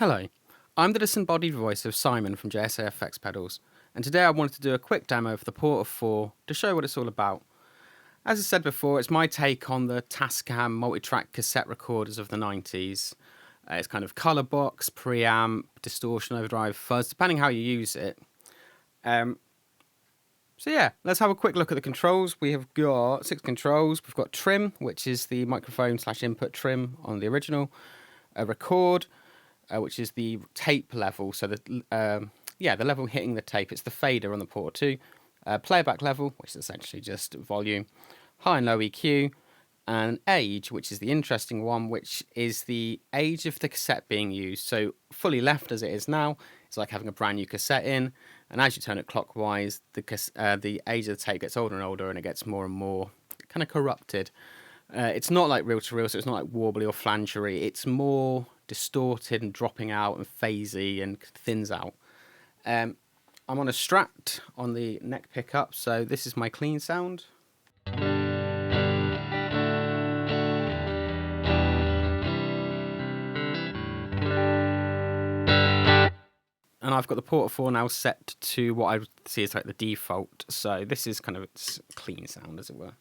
Hello, I'm the disembodied voice of Simon from JSA Effects Pedals, and today I wanted to do a quick demo of the Porta IV to show what it's all about. As I said before, it's my take on the Tascam multitrack cassette recorders of the 90s. It's kind of colourbox, preamp, distortion, overdrive, fuzz, depending how you use it. So yeah, let's have a quick look at the controls. We have got 6 controls. We've got trim, which is the microphone / input trim on the original. Record, which is the tape level, so the level hitting the tape. It's the fader on the Porta II. Playback level, which is essentially just volume. High and low EQ. And age, which is the interesting one, which is the age of the cassette being used. So fully left as it is now, it's like having a brand new cassette in, and as you turn it clockwise, the age of the tape gets older and older, and it gets more and more kind of corrupted. It's not like reel to reel, so it's not like warbly or flangery. It's more distorted and dropping out and phasey and thins out. I'm on a Strat on the neck pickup, so this is my clean sound. And I've got the Porta IV now set to what I would see as like the default, so this is kind of its clean sound, as it were.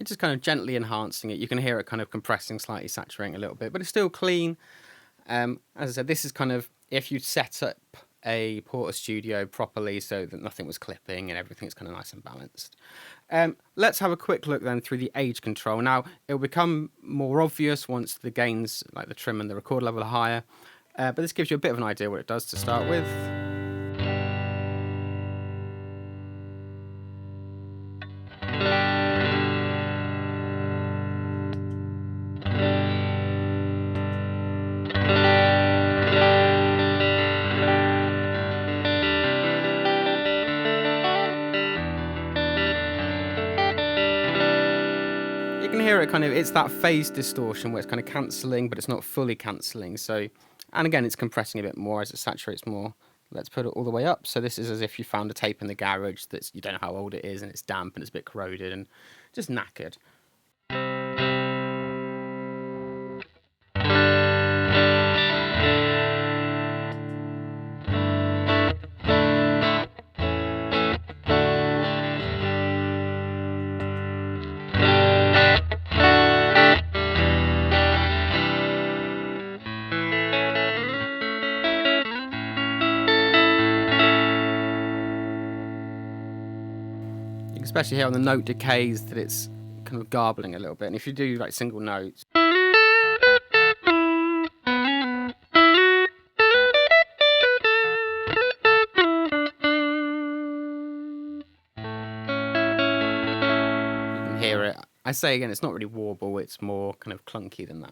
It's just kind of gently enhancing it. You can hear it kind of compressing, slightly saturating a little bit, but it's still clean. As I said, this is kind of if you set up a Porta Studio properly so that nothing was clipping and everything's kind of nice and balanced. Let's have a quick look then through the age control. Now, it will become more obvious once the gains, like the trim and the record level, are higher, but this gives you a bit of an idea what it does to start with. You can hear it kind of, it's that phase distortion where it's kind of cancelling, but it's not fully cancelling. So, and again, it's compressing a bit more as it saturates more. Let's put it all the way up. So this is as if you found a tape in the garage that's, you don't know how old it is, and it's damp and it's a bit corroded and just knackered. Especially here on the note decays that it's kind of garbling a little bit, and if you do like single notes, you can hear it. I say again, it's not really warble, it's more kind of clunky than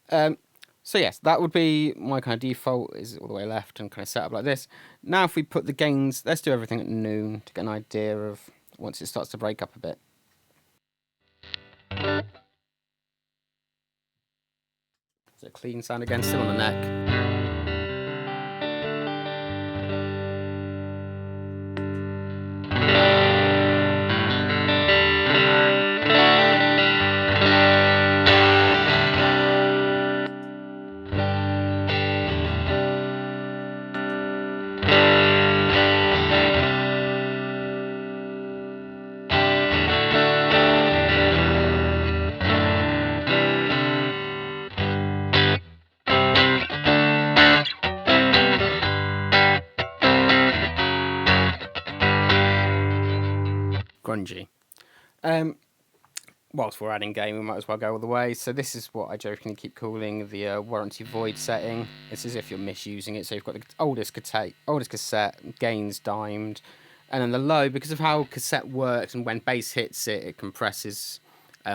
that. So yes, that would be my kind of default, is all the way left and kind of set up like this. Now if we put the gains, let's do everything at noon to get an idea of once it starts to break up a bit. So clean sound again, still on the neck. Grungy. Whilst we're adding gain, we might as well go all the way. So this is what I jokingly keep calling the warranty void setting. It's as if you're misusing it. So you've got the oldest cassette, gains dimed, and then the low, because of how cassette works and when bass hits it, it compresses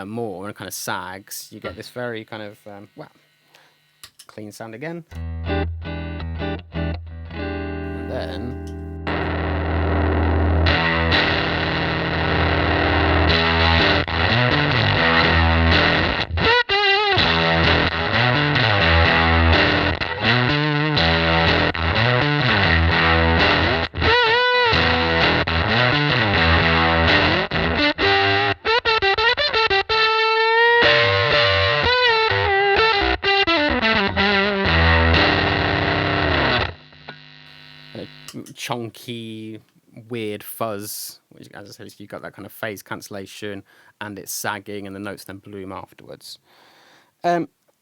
more and kind of sags. You get this very kind of clean sound again. And then chonky, weird fuzz, which, as I said, you've got that kind of phase cancellation, and it's sagging, and the notes then bloom afterwards.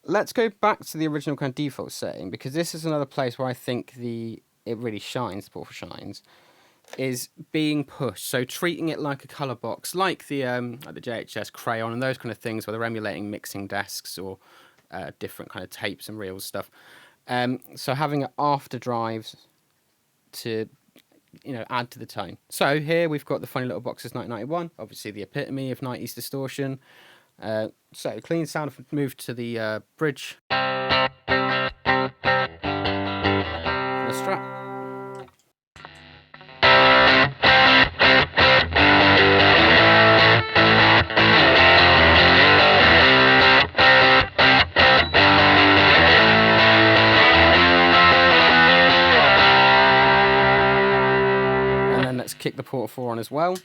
Let's go back to the original kind of default setting, because this is another place where I think it really shines, the Porta IV shines, is being pushed. So treating it like a colour box, like the JHS Crayon and those kind of things, where they're emulating mixing desks or different kind of tapes and reels stuff. So having it after drives to add to the tone. So here we've got the Funny Little Boxes 1991, obviously the epitome of 90s distortion. So clean sound, if we move to the bridge. The Strat. And then let's kick the Porta IV on as well.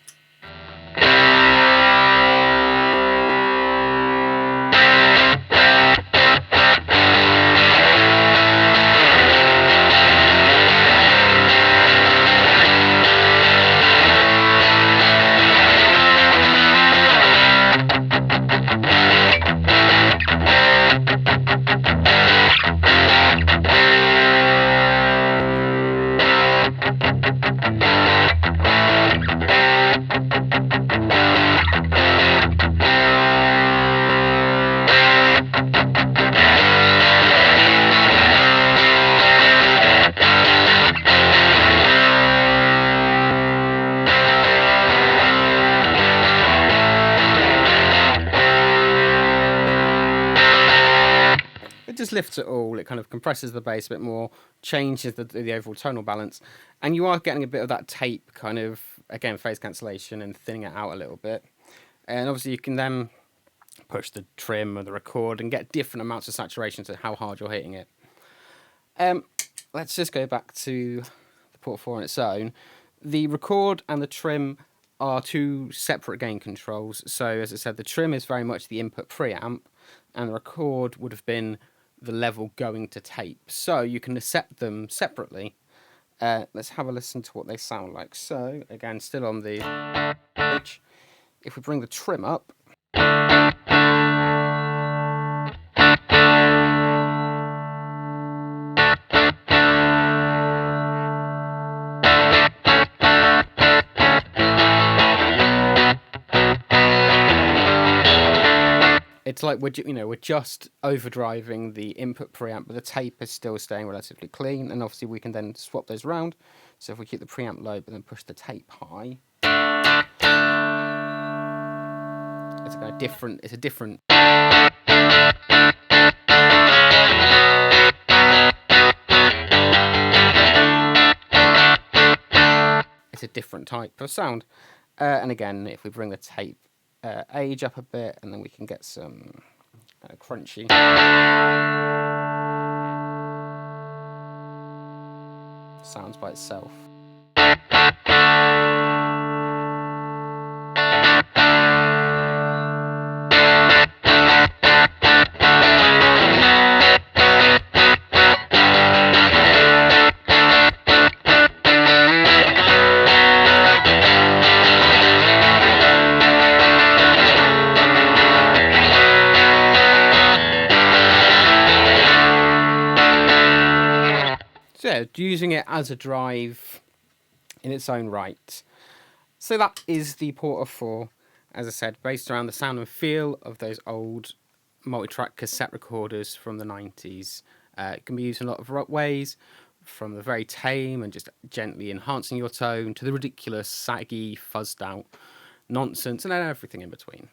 Just lifts it all, it kind of compresses the bass a bit more, changes the overall tonal balance, and you are getting a bit of that tape kind of, again, phase cancellation and thinning it out a little bit. And obviously you can then push the trim or the record and get different amounts of saturation to how hard you're hitting it. Let's just go back to the Porta IV on its own. The record and the trim are two separate gain controls. So as I said, the trim is very much the input preamp, and the record would have been the level going to tape. So you can set them separately. Let's have a listen to what they sound like. So again, still on the bridge. If we bring the trim up, it's like we're just overdriving the input preamp, but the tape is still staying relatively clean, and obviously we can then swap those around. So if we keep the preamp low but then push the tape high, it's a kind of different. It's a different. It's a different type of sound. And again, if we bring the tape age up a bit, and then we can get some crunchy. Sounds by itself. Yeah, using it as a drive in its own right. So that is the Porta IV, as I said, based around the sound and feel of those old multi-track cassette recorders from the 90s. It can be used in a lot of ways, from the very tame and just gently enhancing your tone to the ridiculous, saggy, fuzzed out nonsense, and then everything in between.